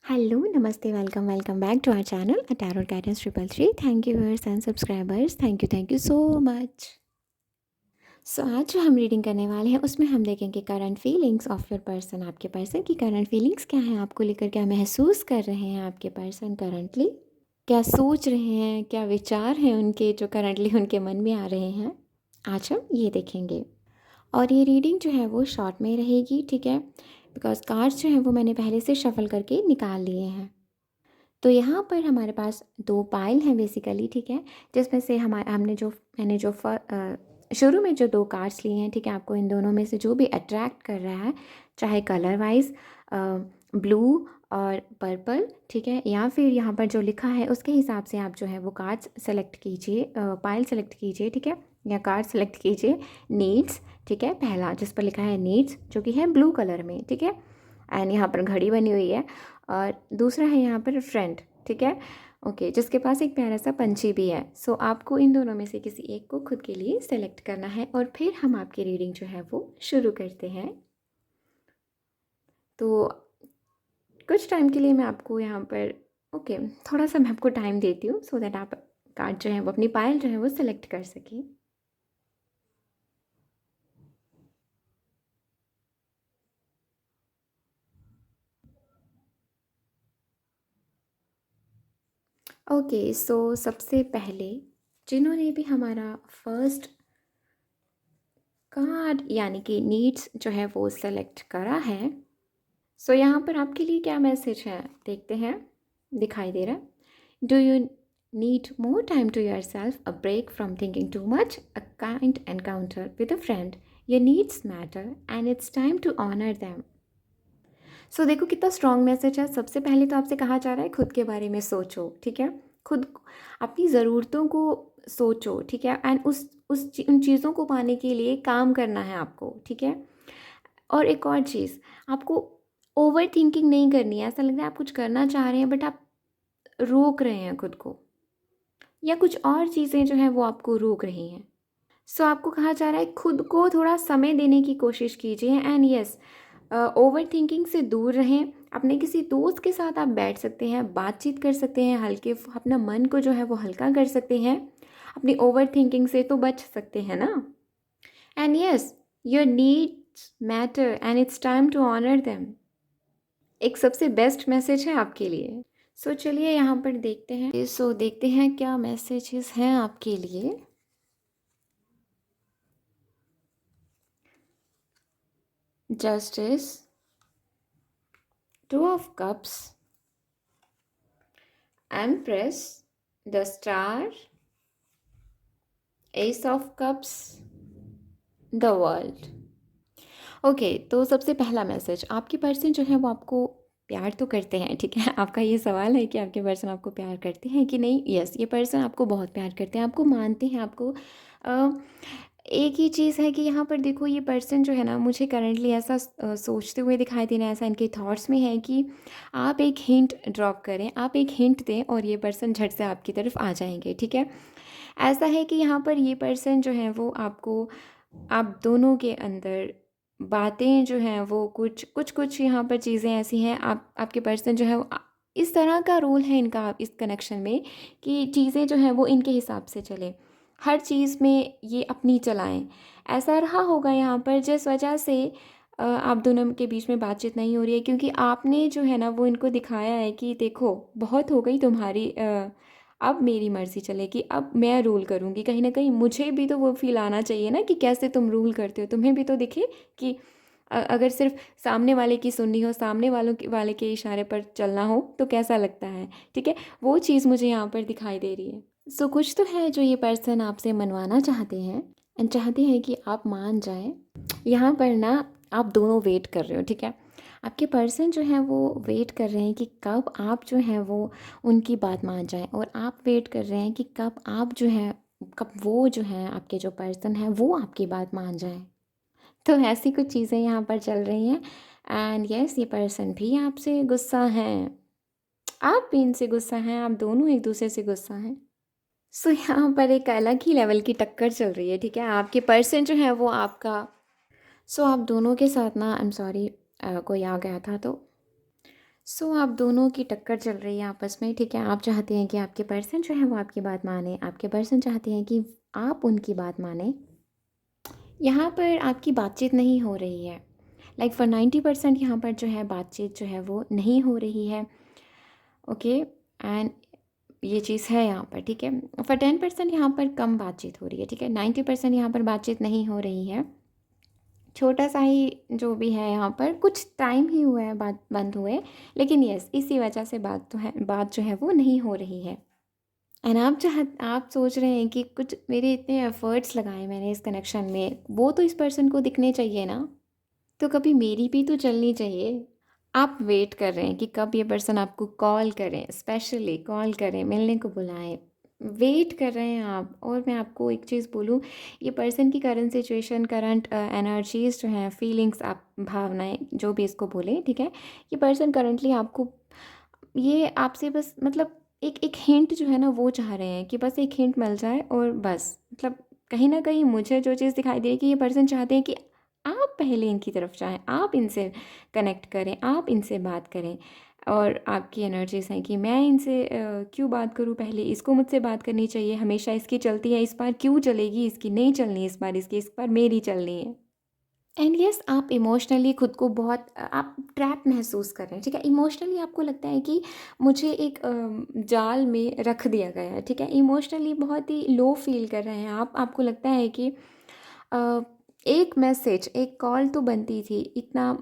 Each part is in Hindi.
हेलो, नमस्ते, welcome welcome back to our channel tarot guidance 333। Thank you viewers and subscribers, thank you so much. So आज जो हम रीडिंग करने वाले हैं उसमें हम देखेंगे current feelings of your person. आपके पर्सन की करंट फीलिंग्स क्या हैं, आपको लेकर क्या महसूस कर रहे हैं आपके पर्सन करंटली, क्या सोच रहे हैं, क्या विचार हैं उनके जो करंटली उनके मन में आ रहे हैं, आज हम ये देखेंगे। और ये रीडिंग जो है वो शॉर्ट में रहेगी, ठीक है, बिकॉज कार्ड्स जो हैं वो मैंने पहले से शफल करके निकाल लिए हैं। तो यहाँ पर हमारे पास 2 पाइल हैं बेसिकली, ठीक है, जिसमें से मैंने जो शुरू में जो 2 कार्ड्स लिए हैं, ठीक है, आपको इन दोनों में से जो भी अट्रैक्ट कर रहा है, चाहे कलर वाइज ब्लू और पर्पल, ठीक है, या फिर यहाँ पर जो लिखा है उसके हिसाब से आप जो है वो कार्ड्स सेलेक्ट कीजिए, पाइल सेलेक्ट कीजिए, ठीक है, या कार्ड सेलेक्ट कीजिए। नीड्स, ठीक है, पहला जिस पर लिखा है नीड्स, जो कि है ब्लू कलर में, ठीक है, एंड यहाँ पर घड़ी बनी हुई है। और दूसरा है यहाँ पर फ्रेंड, ठीक है, ओके, जिसके पास एक प्यारा सा पंछी भी है। सो आपको इन दोनों में से किसी एक को खुद के लिए सेलेक्ट करना है और फिर हम आपकी रीडिंग जो है वो शुरू करते हैं। तो कुछ टाइम के लिए मैं आपको यहाँ पर ओके थोड़ा सा मैं आपको टाइम देती हूँ सो दैट आप कार्ड जो है वो अपनी पायल जो है वो सेलेक्ट कर सकें। ओके, सो सबसे पहले जिन्होंने भी हमारा फर्स्ट कार्ड यानी कि नीड्स जो है वो सेलेक्ट करा है, सो यहाँ पर आपके लिए क्या मैसेज है देखते हैं। दिखाई दे रहा है, do you need more time to yourself, a break from thinking too much, a kind encounter with a friend, your needs matter and it's time to honour them. So देखो कितना स्ट्रॉन्ग मैसेज है। सबसे पहले तो आपसे कहा जा रहा है खुद के बारे में सोचो, ठीक है, खुद अपनी ज़रूरतों को सोचो, ठीक है, एंड उन चीज़ों को पाने के लिए काम करना है आपको, ठीक है। और एक और चीज़, आपको ओवर थिंकिंग नहीं करनी है। ऐसा लग रहा है आप कुछ करना चाह रहे हैं बट आप रोक रहे हैं खुद को, या कुछ और चीज़ें जो हैं वो आपको रोक रही हैं। सो आपको कहा जा रहा है खुद को थोड़ा समय देने की कोशिश कीजिए एंड यस, ओवर थिंकिंग से दूर रहें। अपने किसी दोस्त के साथ आप बैठ सकते हैं, बातचीत कर सकते हैं, हल्के अपना मन को जो है वो हल्का कर सकते हैं, अपनी ओवर थिंकिंग से तो बच सकते हैं ना। And yes, your needs matter and it's time to honour them, एक सबसे बेस्ट मैसेज है आपके लिए। सो चलिए यहाँ पर देखते हैं, सो देखते हैं क्या मैसेजेस हैं आपके लिए। Justice, two of cups, empress, the star, S of cups, the world. Okay, तो सबसे पहला मैसेज, आपके पर्सन जो है वो आपको प्यार तो करते हैं, ठीक है। आपका ये सवाल है कि आपके पर्सन आपको प्यार करते हैं कि नहीं। यस, ये पर्सन आपको बहुत प्यार करते हैं, आपको मानते हैं, आपको एक ही चीज़ है कि यहाँ पर देखो ये पर्सन जो है ना, मुझे करंटली ऐसा सोचते हुए दिखाई दे रहा है, ऐसा इनके थॉट्स में है कि आप एक हिंट ड्रॉप करें, आप एक हिंट दें और ये पर्सन झट से आपकी तरफ आ जाएंगे, ठीक है। ऐसा है कि यहाँ पर ये पर्सन जो है वो आपको, आप दोनों के अंदर बातें जो हैं वो कुछ कुछ कुछ यहाँ पर चीज़ें ऐसी हैं, आपके पर्सन जो है वो इस तरह का रोल है इनका इस कनेक्शन में कि चीज़ें जो हैं वो इनके हिसाब से चलें, हर चीज़ में ये अपनी चलाएं। ऐसा रहा होगा यहाँ पर जिस वजह से आप दोनों के बीच में बातचीत नहीं हो रही है, क्योंकि आपने जो है ना वो इनको दिखाया है कि देखो बहुत हो गई तुम्हारी, अब मेरी मर्ज़ी चलेगी, अब मैं रूल करूँगी। कहीं ना कहीं मुझे भी तो वो फील आना चाहिए ना कि कैसे तुम रूल करते हो, तुम्हें भी तो दिखे कि अगर सिर्फ सामने वाले की सुननी हो, सामने वाले के इशारे पर चलना हो तो कैसा लगता है, ठीक है। वो चीज़ मुझे यहाँ पर दिखाई दे रही है। सो कुछ तो है जो ये पर्सन आपसे मनवाना चाहते हैं एंड चाहते हैं कि आप मान जाएं। यहाँ पर ना आप दोनों वेट कर रहे हो, ठीक है। आपके पर्सन जो है वो वेट कर रहे हैं कि कब आप जो है वो उनकी बात मान जाएं, और आप वेट कर रहे हैं कि कब आप जो है, कब वो जो है आपके जो पर्सन है वो आपकी बात मान जाए। तो ऐसी कुछ चीज़ें यहाँ पर चल रही हैं एंड यस, ये पर्सन भी आपसे गुस्सा हैं, आप भी इनसे गुस्सा हैं, आप दोनों एक दूसरे से गुस्सा हैं। सो यहाँ पर एक अलग ही लेवल की टक्कर चल रही है, ठीक है। आपके पर्सन जो है वो आपका, सो आप दोनों के साथ ना, आई एम सॉरी, कोई आ गया था तो सो आप दोनों की टक्कर चल रही है आपस में, ठीक है। आप चाहते हैं कि आपके पर्सन जो है वो आपकी बात माने, आपके पर्सन चाहते हैं कि आप उनकी बात माने। यहाँ पर आपकी बातचीत नहीं हो रही है। लाइक फॉर 90% यहाँ पर जो है बातचीत जो है वो नहीं हो रही है। ओके, एंड ये चीज़ है यहाँ पर, ठीक है। फॉर 10% यहाँ पर कम बातचीत हो रही है, ठीक है। 90% यहाँ पर बातचीत नहीं हो रही है। छोटा सा ही जो भी है यहाँ पर, कुछ टाइम ही हुआ है बात बंद हुए, लेकिन यस इसी वजह से बात तो है, बात जो है वो नहीं हो रही है। एंड आप सोच रहे हैं कि कुछ मेरे इतने एफर्ट्स लगाए मैंने इस कनेक्शन में, वो तो इस पर्सन को दिखने चाहिए ना, तो कभी मेरी भी तो चलनी चाहिए। आप वेट कर रहे हैं कि कब ये पर्सन आपको कॉल करें, स्पेशली कॉल करें, मिलने को बुलाएं। वेट कर रहे हैं आप। और मैं आपको एक चीज़ बोलूँ, ये पर्सन की करंट सिचुएशन, करंट एनर्जीज जो हैं, फीलिंग्स, आप भावनाएं जो भी इसको बोले, ठीक है। ये पर्सन करंटली आपको, ये आपसे बस मतलब एक एक हिंट जो है ना वो चाह रहे हैं कि बस एक हिंट मिल जाए और बस, मतलब कहीं ना कहीं मुझे जो चीज़ दिखाई दे रही है कि ये पर्सन चाहते हैं कि आप पहले इनकी तरफ जाएं, आप इनसे कनेक्ट करें, आप इनसे बात करें। और आपकी एनर्जीज हैं कि मैं इनसे क्यों बात करूं, पहले इसको मुझसे बात करनी चाहिए, हमेशा इसकी चलती है, इस बार क्यों चलेगी, इसकी नहीं चलनी इस बार, इसकी इस बार मेरी चलनी है। एंड यस आप इमोशनली खुद को बहुत आप ट्रैप महसूस कर रहे हैं, ठीक है। इमोशनली आपको लगता है कि मुझे एक जाल में रख दिया गया है, ठीक है। इमोशनली बहुत ही लो फील कर रहे हैं आप। आपको लगता है कि अ, एक मैसेज, एक कॉल तो बनती थी, इतना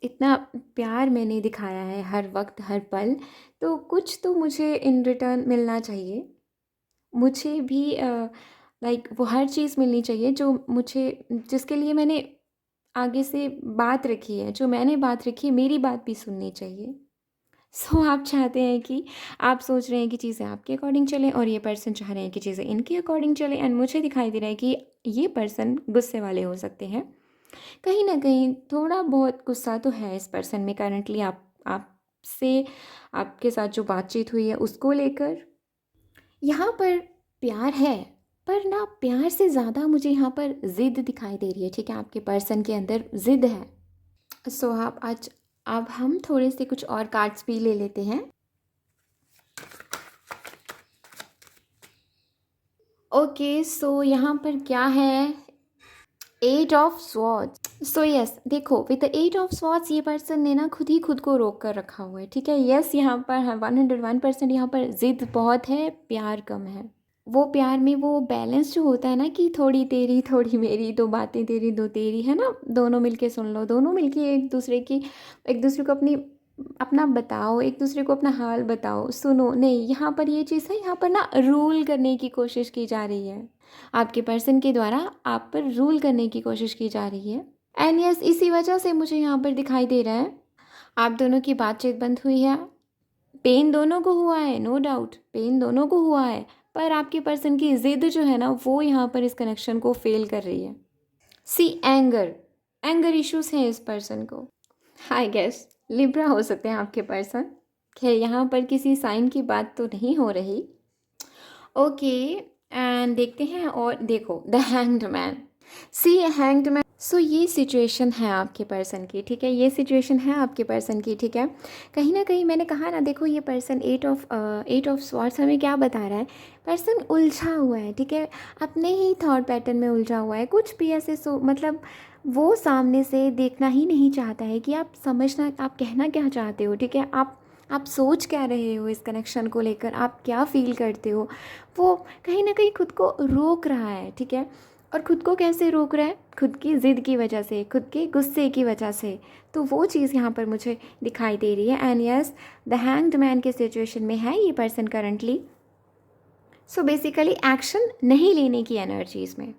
इतना प्यार मैंने दिखाया है हर वक्त हर पल, तो कुछ तो मुझे इन रिटर्न मिलना चाहिए। मुझे भी लाइक वो हर चीज़ मिलनी चाहिए जो मुझे, जिसके लिए मैंने आगे से बात रखी है, जो मैंने बात रखी है, मेरी बात भी सुननी चाहिए। सो आप चाहते हैं कि, आप सोच रहे हैं कि चीज़ें आपके अकॉर्डिंग चलें और ये पर्सन चाह रहे हैं कि चीज़ें इनके अकॉर्डिंग चलें। एंड मुझे दिखाई दे रहा है कि ये पर्सन गुस्से वाले हो सकते हैं। कहीं न कहीं थोड़ा बहुत गुस्सा तो है इस पर्सन में करंटली, आपसे, आपके साथ जो बातचीत हुई है उसको लेकर। यहाँ पर प्यार है, पर ना प्यार से ज़्यादा मुझे यहाँ पर ज़िद दिखाई दे रही है, ठीक है। आपके पर्सन के अंदर ज़िद है। सो आप आज, अब हम थोड़े से कुछ और कार्ड्स भी ले लेते हैं। ओके, सो यहाँ पर क्या है, eight of swords. So yes देखो, with the eight of swords ये पर्सन ने ना खुद ही खुद को रोक कर रखा हुआ है, ठीक है। यस यहाँ पर 101% यहाँ पर ज़िद बहुत है, प्यार कम है। वो प्यार में वो बैलेंस जो होता है ना कि थोड़ी तेरी थोड़ी मेरी, दो बातें तेरी दो तेरी, है ना, दोनों मिलके सुन लो, दोनों मिलके एक दूसरे की, एक दूसरे को अपनी, अपना बताओ, एक दूसरे को अपना हाल बताओ, सुनो, नहीं यहाँ पर ये चीज़ है, यहाँ पर ना रूल करने की कोशिश की जा रही है। आपके पर्सन के द्वारा आप पर रूल करने की कोशिश की जा रही है। एंड यस इसी वजह से मुझे यहाँ पर दिखाई दे रहा है आप दोनों की बातचीत बंद हुई है। पेन दोनों को हुआ है, नो डाउट पेन दोनों को हुआ है, पर आपके पर्सन की ज़िद जो है ना वो यहाँ पर इस कनेक्शन को फेल कर रही है। सी एंगर, एंगर इश्यूज हैं इस पर्सन को। आई गेस लिब्रा हो सकते हैं आपके पर्सन। खैर यहाँ पर किसी साइन की बात तो नहीं हो रही। ओके, एंड देखते हैं, और देखो the hanged man, see hanged man. So ये सिचुएशन है आपके पर्सन की, ठीक है। ये सिचुएशन है आपके पर्सन की, ठीक है। कहीं ना कहीं मैंने कहा ना, देखो ये पर्सन एट ऑफ स्वॉर्ड्स हमें क्या बता रहा है, पर्सन उलझा हुआ है, ठीक है। अपने ही थॉट पैटर्न में उलझा हुआ है, कुछ भी ऐसे मतलब वो सामने से देखना ही नहीं चाहता है कि आप समझना, आप कहना क्या चाहते हो, ठीक है। आप सोच क्या रहे हो इस कनेक्शन को लेकर, आप क्या फील करते हो, वो कहीं ना कहीं खुद को रोक रहा है, ठीक है। और खुद को कैसे रोक रहा है, खुद की ज़िद की वजह से, खुद के गुस्से की वजह से। तो वो चीज़ यहाँ पर मुझे दिखाई दे रही है। And yes the hanged man के सिचुएशन में है ये person currently. So basically action नहीं लेने की एनर्जीज में।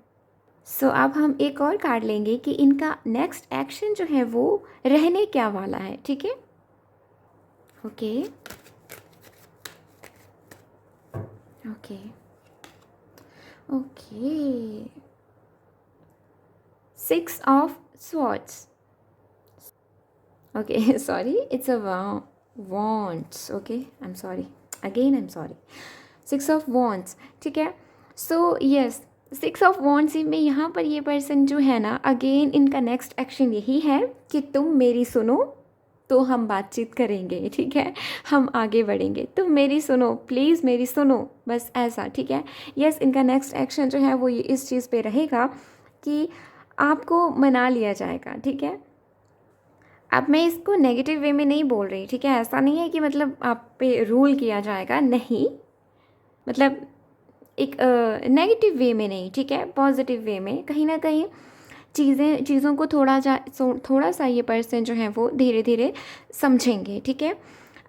सो अब हम एक और कार्ड लेंगे कि इनका नेक्स्ट एक्शन जो है वो रहने क्या वाला है, ठीक है। Okay okay okay, 6 of swords. Okay, sorry, it's a wands. Okay, I'm sorry. Again, I'm sorry. 6 of wands, ठीक है। So yes, 6 of wands में यहाँ पर ये पर्सन जो है ना, अगेन इनका नेक्स्ट एक्शन यही है कि तुम मेरी सुनो, तो हम बातचीत करेंगे, ठीक है, हम आगे बढ़ेंगे, तो मेरी सुनो प्लीज़, मेरी सुनो, बस ऐसा, ठीक है। यस, इनका नेक्स्ट एक्शन जो है वो ये इस चीज़ पे रहेगा कि आपको मना लिया जाएगा, ठीक है। अब मैं इसको नेगेटिव वे में नहीं बोल रही, ठीक है, ऐसा नहीं है कि मतलब आप पे रूल किया जाएगा, नहीं, मतलब एक नेगेटिव वे में नहीं, ठीक है, पॉजिटिव वे में कहीं ना कहीं चीज़ों को थोड़ा सा ये पर्सन जो है वो धीरे धीरे समझेंगे, ठीक है।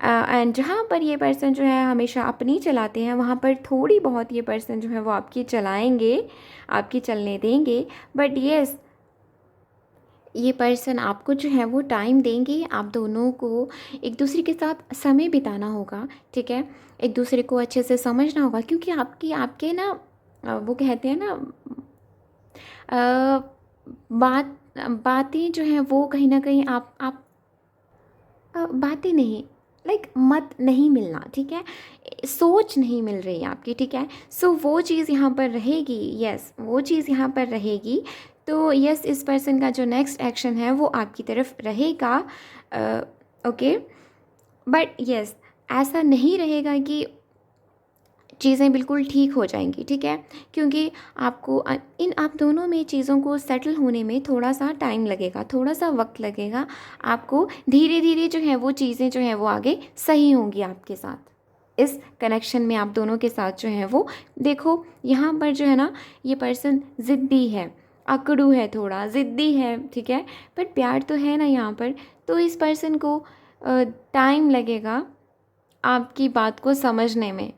एंड जहाँ पर ये पर्सन जो है हमेशा अपनी चलाते हैं, वहाँ पर थोड़ी बहुत ये पर्सन जो है वो आपकी चलाएंगे, आपकी चलने देंगे, बट येस, ये पर्सन आपको जो है वो टाइम देंगे, आप दोनों को एक दूसरे के साथ समय बिताना होगा, ठीक है, एक दूसरे को अच्छे से समझना होगा, क्योंकि आपके ना वो कहते हैं ना अ, बात बातें जो हैं वो कहीं ना कहीं आप बातें नहीं, लाइक मत नहीं मिलना, ठीक है, सोच नहीं मिल रही है आपकी, ठीक है। सो वो चीज़ यहाँ पर रहेगी, यस, वो चीज़ यहाँ पर रहेगी। तो यस, इस पर्सन का जो नेक्स्ट एक्शन है वो आपकी तरफ रहेगा, ओके, बट यस, ऐसा नहीं रहेगा कि चीज़ें बिल्कुल ठीक हो जाएंगी, ठीक है, क्योंकि आपको इन आप दोनों में चीज़ों को सेटल होने में थोड़ा सा टाइम लगेगा, थोड़ा सा वक्त लगेगा, आपको धीरे धीरे जो है वो चीज़ें जो है वो आगे सही होंगी आपके साथ, इस कनेक्शन में आप दोनों के साथ जो है वो। देखो यहाँ पर जो है ना, ये पर्सन ज़िद्दी है, अकड़ू है, थोड़ा ज़िद्दी है, ठीक है, बट प्यार तो है ना यहाँ पर, तो इस पर्सन को टाइम लगेगा आपकी बात को समझने में।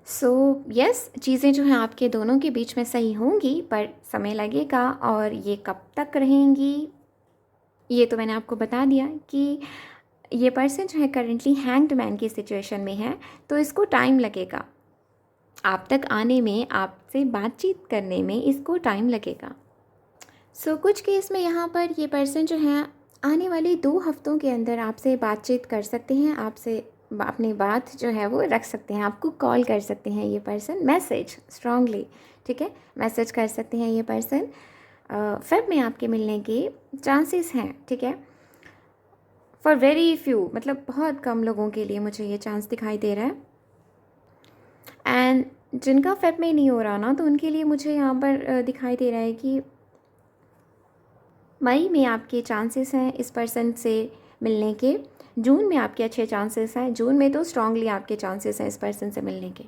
सो यस, चीज़ें जो हैं आपके दोनों के बीच में सही होंगी, पर समय लगेगा, और ये कब तक रहेंगी ये तो मैंने आपको बता दिया कि ये पर्सन जो है करेंटली हैंग्ड मैन की सिचुएशन में है, तो इसको टाइम लगेगा, आप तक आने में, आपसे बातचीत करने में इसको टाइम लगेगा। सो कुछ केस में यहाँ पर ये पर्सन जो है आने वाले 2 हफ्तों के अंदर आपसे बातचीत कर सकते हैं, आपसे अपनी बात जो है वो रख सकते हैं, आपको कॉल कर सकते हैं ये पर्सन, मैसेज स्ट्रांगली, ठीक है, मैसेज कर सकते हैं ये पर्सन। फेब में आपके मिलने के चांसेस हैं, ठीक है, फॉर वेरी फ्यू, मतलब बहुत कम लोगों के लिए मुझे ये चांस दिखाई दे रहा है। एंड जिनका फेब में नहीं हो रहा ना, तो उनके लिए मुझे यहाँ पर दिखाई दे रहा है कि मई में आपके चांसेस हैं इस पर्सन से मिलने के, जून में आपके अच्छे चांसेस हैं, जून में तो स्ट्रांगली आपके चांसेस हैं इस पर्सन से मिलने के।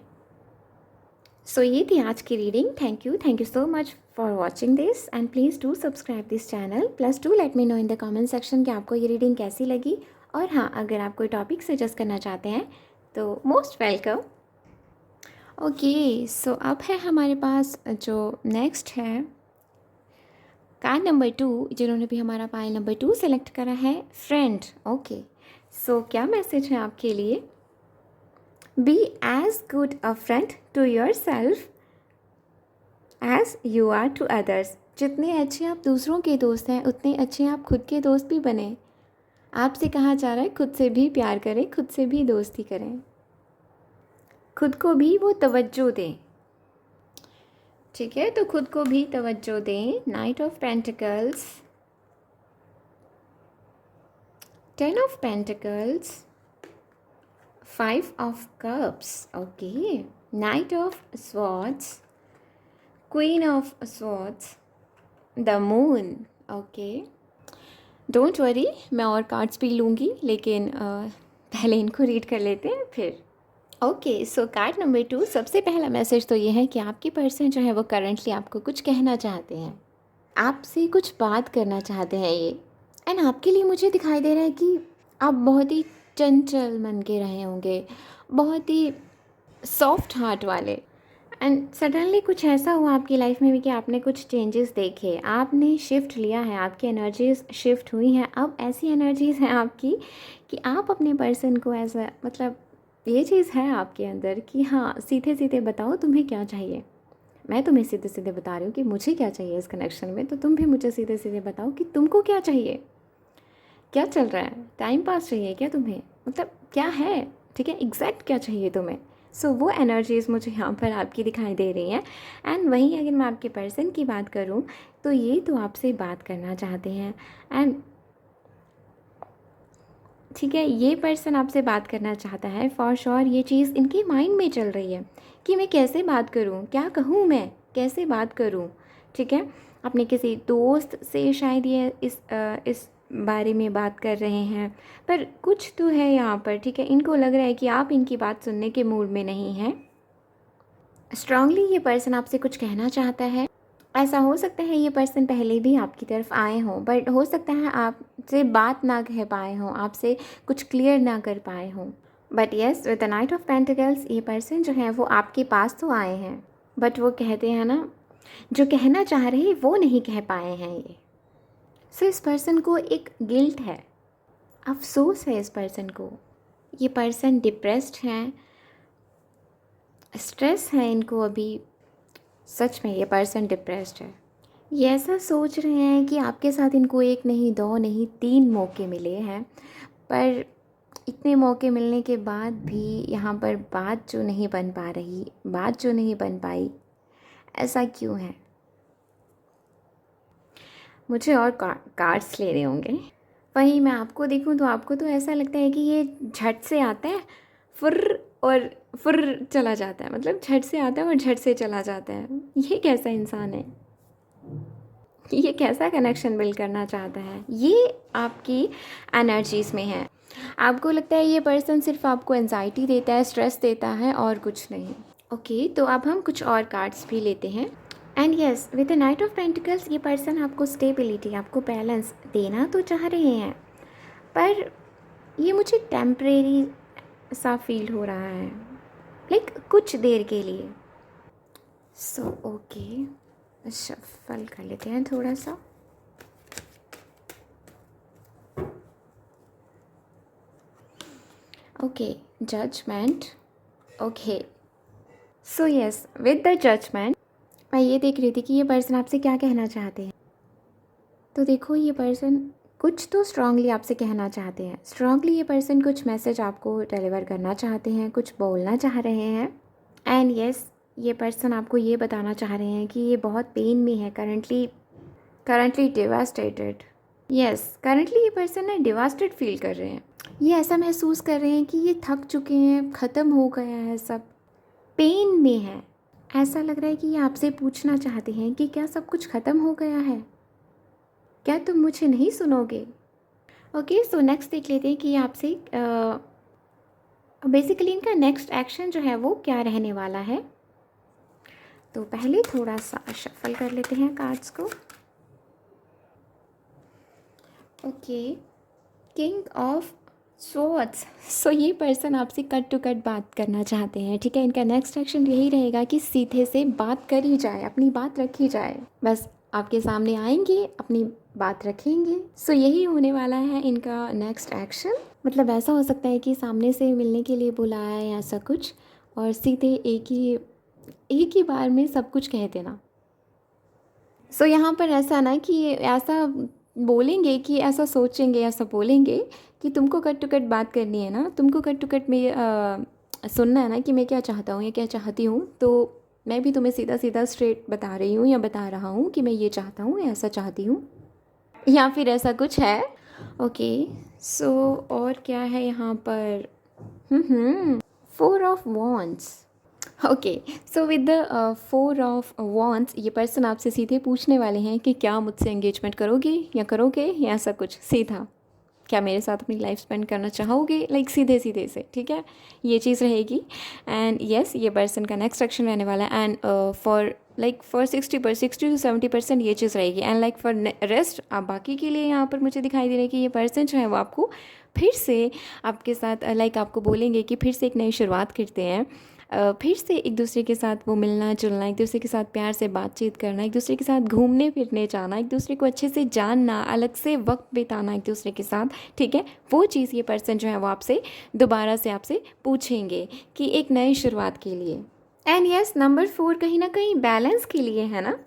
सो ये थी आज की reading. Thank you so much for watching this, and please do subscribe this channel, plus do let me know in the comment section कि आपको ये रीडिंग कैसी लगी, और हाँ, अगर आप कोई टॉपिक सजेस्ट करना चाहते हैं तो मोस्ट वेलकम। ओके, सो अब है हमारे पास जो नेक्स्ट है कार्ड नंबर 2, जिन्होंने भी हमारा पाइल नंबर 2 सेलेक्ट करा है, फ्रेंड। ओके, सो क्या मैसेज है आपके लिए? Be as good a friend to yourself as you are to others. जितने अच्छे आप दूसरों के दोस्त हैं, उतने अच्छे आप खुद के दोस्त भी बने। आपसे कहा जा रहा है खुद से भी प्यार करें, खुद से भी दोस्ती करें, खुद को भी वो तवज्जो दें, ठीक है, तो खुद को भी तवज्जो दें। Night of pentacles, 10 of pentacles, 5 of cups, okay, night of swords, queen of swords, the moon, okay. Don't worry, मैं और कार्ड्स भी लूँगी, लेकिन पहले इनको रीड कर लेते हैं फिर। ओके, सो कार्ड नंबर 2, सबसे पहला मैसेज तो ये है कि आपके पर्सन जो है वो करंटली आपको कुछ कहना चाहते हैं, आपसे कुछ बात करना चाहते हैं ये। एंड आपके लिए मुझे दिखाई दे रहा है कि आप बहुत ही चंचल मन के रहे होंगे, बहुत ही सॉफ्ट हार्ट वाले, एंड सडनली कुछ ऐसा हुआ आपकी लाइफ में भी कि आपने कुछ चेंजेस देखे, आपने शिफ्ट लिया है, आपकी एनर्जीज शिफ्ट हुई हैं। अब ऐसी एनर्जीज़ हैं आपकी कि आप अपने पर्सन को ऐसा, मतलब ये चीज़ है आपके अंदर कि हाँ, सीधे सीधे बताओ तुम्हें क्या चाहिए। मैं तुम्हें सीधे सीधे बता रही हूँ कि मुझे क्या चाहिए इस कनेक्शन में, तो तुम भी मुझे सीधे सीधे बताओ कि तुमको क्या चाहिए, क्या चल रहा है, टाइम पास चाहिए क्या तुम्हें, मतलब क्या है, ठीक है, एग्जैक्ट क्या चाहिए तुम्हें। सो वो एनर्जीज़ मुझे यहाँ पर आपकी दिखाई दे रही हैं। एंड वहीं अगर मैं आपके पर्सन की बात करूँ, तो ये तो आपसे बात करना चाहते हैं, एंड ठीक है, ये पर्सन आपसे बात करना चाहता है फॉर श्योर। ये चीज़ इनके माइंड में चल रही है कि मैं कैसे बात करूँ, क्या कहूँ, मैं कैसे बात करूँ। ठीक है, अपने किसी दोस्त से शायद ये इस बारे में बात कर रहे हैं, पर कुछ तो है यहाँ पर। ठीक है, इनको लग रहा है कि आप इनकी बात सुनने के मूड में नहीं हैं। स्ट्रांगली ये पर्सन आपसे कुछ कहना चाहता है। ऐसा हो सकता है ये पर्सन पहले भी आपकी तरफ आए हों, बट हो सकता है आपसे बात ना कह पाए हों, आपसे कुछ क्लियर ना कर पाए हों। But yes, with the night of pentacles ये पर्सन जो है वो आपके पास तो आए हैं, बट वो कहते हैं ना, जो कहना चाह रहे हैं वो नहीं कह पाए हैं ये। सो इस पर्सन को एक गिल्ट है, अफसोस है इस पर्सन को। ये पर्सन डिप्रेस्ड हैं, स्ट्रेस है इनको अभी। सच में ये पर्सन डिप्रेस्ड है। ये ऐसा सोच रहे हैं कि आपके साथ इनको एक नहीं, दो नहीं, 3 मौके मिले हैं, पर इतने मौके मिलने के बाद भी यहाँ पर बात जो नहीं बन पा रही, बात जो नहीं बन पाई, ऐसा क्यों है? मुझे और कार्ड्स लेने होंगे। वहीं मैं आपको देखूँ तो आपको तो ऐसा लगता है कि ये झट से आता है, फुर्र और फुर्र चला जाता है। मतलब झट से आता है और झट से चला जाता है। ये कैसा इंसान है? ये कैसा कनेक्शन बिल्ड करना चाहता है? ये आपकी एनर्जीज़ में है। आपको लगता है ये पर्सन सिर्फ आपको एंजाइटी देता है, स्ट्रेस देता है और कुछ नहीं। ओके, तो अब हम कुछ और कार्ड्स भी लेते हैं। And yes, with the night of pentacles ये पर्सन आपको स्टेबिलिटी, आपको बैलेंस देना तो चाह रहे हैं, पर ये मुझे टेम्परेरी सा फील हो रहा है, लाइक कुछ देर के लिए। सो ओके, शफल कर लेते हैं थोड़ा सा। Okay, judgement. Okay, so yes, with the judgement मैं ये देख रही थी कि ये पर्सन आपसे क्या कहना चाहते हैं। तो देखो, ये पर्सन कुछ तो स्ट्रांगली आपसे कहना चाहते हैं। स्ट्रांगली ये पर्सन कुछ मैसेज आपको डिलीवर करना चाहते हैं, कुछ बोलना चाह रहे हैं। एंड यस, ये पर्सन आपको ये बताना चाह रहे हैं कि ये बहुत पेन में है करंटली डिवास्टेटेड। यस, करंटली ये पर्सन ना डिवास्टेड फील कर रहे हैं। ये ऐसा महसूस कर रहे हैं कि ये थक चुके हैं, ख़त्म हो गया है सब, पेन में है। ऐसा लग रहा है कि ये आपसे पूछना चाहते हैं कि क्या सब कुछ ख़त्म हो गया है, क्या तुम मुझे नहीं सुनोगे। ओके, सो नेक्स्ट देख लेते हैं कि आपसे बेसिकली इनका नेक्स्ट एक्शन जो है वो क्या रहने वाला है। तो पहले थोड़ा सा शफल कर लेते हैं कार्ड्स को। Okay, king of swords. So ये पर्सन आपसे कट टू कट बात करना चाहते हैं। ठीक है, इनका नेक्स्ट एक्शन यही रहेगा कि सीधे से बात करी जाए, अपनी बात रखी जाए। बस आपके सामने आएंगे, अपनी बात रखेंगे। सो यही होने वाला है इनका नेक्स्ट एक्शन। मतलब ऐसा हो सकता है कि सामने से मिलने के लिए बुलाया है या ऐसा कुछ, और सीधे एक ही बार में सब कुछ कह देना। सो यहाँ पर ऐसा ना कि ऐसा बोलेंगे, कि ऐसा सोचेंगे, ऐसा बोलेंगे कि तुमको कट टू कट बात करनी है ना, तुमको कट टू कट में सुनना है ना कि मैं क्या चाहता हूँ या क्या चाहती हूँ, तो मैं भी तुम्हें सीधा सीधा स्ट्रेट बता रही हूँ या बता रहा हूँ कि मैं ये चाहता हूँ या ऐसा चाहती हूँ, या फिर ऐसा कुछ है। ओके, सो और क्या है यहाँ पर? 4 of wands. Okay, so with the 4 of wands ये पर्सन आपसे सीधे पूछने वाले हैं कि क्या मुझसे एंगेजमेंट करोगे या ऐसा कुछ सीधा, क्या मेरे साथ अपनी लाइफ स्पेंड करना चाहोगे, लाइक सीधे सीधे से। ठीक है, ये चीज़ रहेगी। एंड यस, ये पर्सन का नेक्स्ट एक्शन रहने वाला है। एंड फॉर 60 to 70% ये चीज़ रहेगी। एंड लाइक फॉर रेस्ट, आप बाकी के लिए यहाँ पर मुझे दिखाई दे रहा है कि ये पर्सन जो है वो आपको फिर से आपके साथ आपको बोलेंगे कि फिर से एक नई शुरुआत करते हैं। फिर से एक दूसरे के साथ वो मिलना जुलना, एक दूसरे के साथ प्यार से बातचीत करना, एक दूसरे के साथ घूमने फिरने जाना, एक दूसरे को अच्छे से जानना, अलग से वक्त बिताना एक दूसरे के साथ। ठीक है, वो चीज़ ये पर्सन जो है वो आपसे दोबारा से आपसे पूछेंगे कि एक नई शुरुआत के लिए। एंड यस, नंबर 4 कहीं ना कहीं बैलेंस के लिए है ना।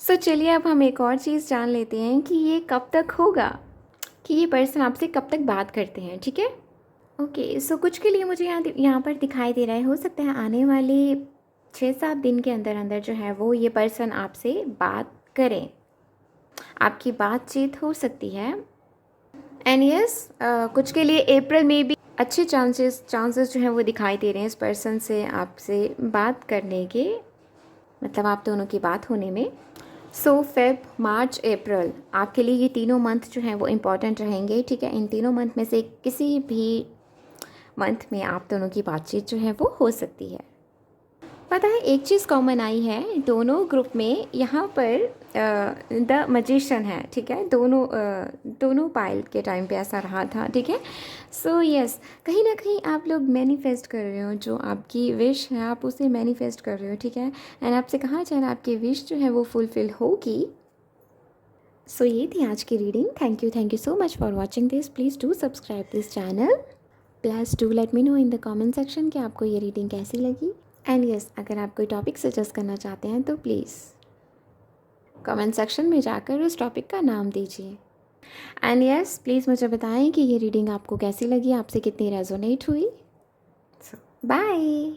सो चलिए अब हम एक और चीज़ जान लेते हैं कि ये कब तक होगा, कि ये पर्सन आपसे कब तक बात करते हैं। ठीक है, ओके, सो कुछ के लिए मुझे यहाँ पर दिखाई दे रहा है, हो सकता है आने वाले 6-7 दिन के अंदर अंदर जो है वो ये पर्सन आपसे बात करें, आपकी बातचीत हो सकती है। एंड यस, कुछ के लिए अप्रैल में भी अच्छे चांसेस जो हैं वो दिखाई दे रहे हैं इस पर्सन से आपसे बात करने के, मतलब आप दोनों की बात होने में। सो फेब, मार्च, अप्रैल, आपके लिए ये तीनों मंथ जो हैं वो इम्पॉर्टेंट रहेंगे, ठीक है। इन तीनों मंथ में से किसी भी मंथ में आप दोनों की बातचीत जो है वो हो सकती है। पता है एक चीज़ कॉमन आई है दोनों ग्रुप में, यहाँ पर द मजिशियन है, ठीक है। दोनों पाइल के टाइम पे ऐसा रहा था, ठीक है। सो यस, कहीं ना कहीं आप लोग मैनिफेस्ट कर रहे हो, जो आपकी विश है आप उसे मैनिफेस्ट कर रहे हो, ठीक है। एंड आपसे कहा जाए आपकी विश जो है वो फुलफ़िल होगी। सो ये थी आज की reading. Thank you so much for watching this. Please do subscribe this channel. Plus do let me know in the comment section कि आपको ये रीडिंग कैसी लगी। एंड यस, अगर आप कोई टॉपिक सजेस्ट करना चाहते हैं तो प्लीज़ कमेंट सेक्शन में जाकर उस टॉपिक का नाम दीजिए। एंड यस, प्लीज़ मुझे बताएं कि ये रीडिंग आपको कैसी लगी, आपसे कितनी रेजोनेट हुई। सो बाय।